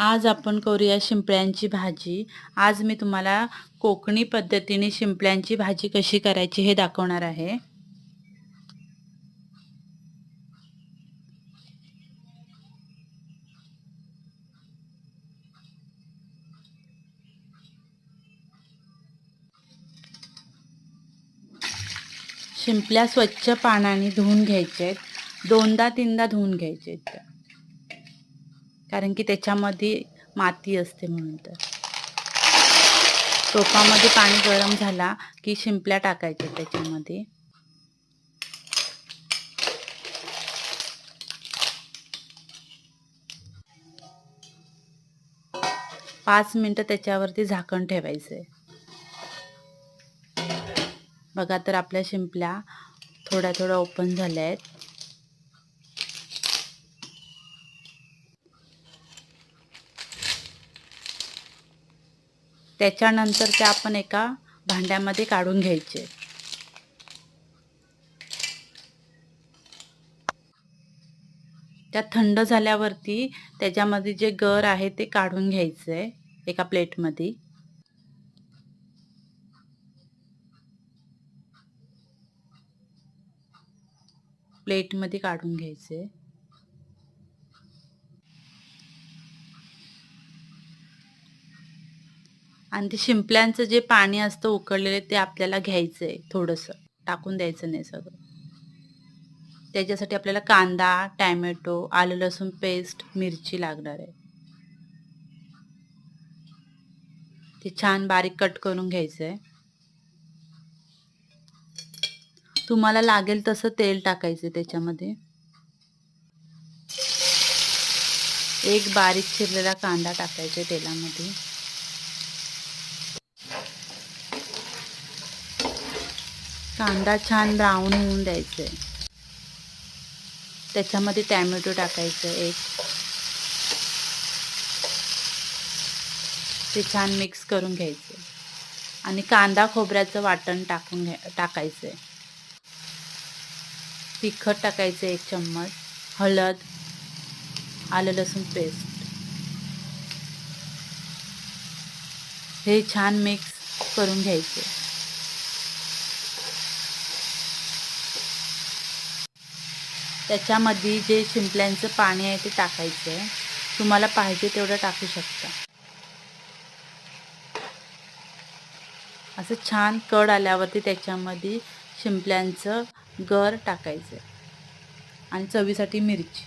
आज आपण करूया शिंपल्यांची भाजी। आज मी तुम्हाला कोकणी पद्धतीने शिंपल्यांची भाजी कशी करायची हे दाखवणार आहे। शिंपल्या स्वच्छ पाण्याने धुवून घ्यायचे, दोनदा तीनदा धुवून घ्यायचे, कारण की त्याच्यामध्ये माती असते म्हणून। तर टोपामध्ये पाणी गरम झाला की शिंपल्या टाकायच्या त्याच्यामध्ये। पाच मिनिटं त्याच्यावरती झाकण ठेवायचे। बघा तर आपल्या शिंपल्या थोड्या थोड्या ओपन झाल्या आहेत। त्याच्यानंतर ते आपण एका भांड्यामध्ये काढून घ्यायचे। त्या थंड झाल्यावरती त्याच्यामध्ये जे गर आहे ते काढून घ्यायचे एका प्लेटमध्ये। प्लेटमध्ये काढून घ्यायचे। आणि ते शिंपल्यांचं जे पाणी असतं उकळलेले ते आपल्याला घ्यायचंय, थोडंसं टाकून द्यायचं नाही सगळं। त्याच्यासाठी आपल्याला कांदा, टोमॅटो, आलं लसूण पेस्ट, मिरची लागणार आहे। ते छान बारीक कट करून घ्यायचंय। तुम्हाला लागेल तसं तेल टाकायचं त्याच्यामध्ये। एक बारीक चिरलेला कांदा टाकायचा तेलामध्ये। कांदा छान ब्राऊन होऊन द्यायचा। त्याच्यामध्ये टोमॅटो टाकायचं एक। ते छान मिक्स करून घ्यायचं आणि कांदा खोबऱ्याचं वाटण टाकायचं। तिखट टाकायचं 1 चम्मच, हळद, आलं लसूण पेस्ट। हे छान मिक्स करून घ्यायचे। त्याच्यामध्ये जे शिंपल्यांचं पाणी आहे ते टाकायचं। तुम्हाला पाहिजे तेवढं टाकू शकता। असं छान कड आल्यावरती त्याच्यामध्ये शिंपल्यांचं गर टाकायचं आणि चवीसाठी मिरची।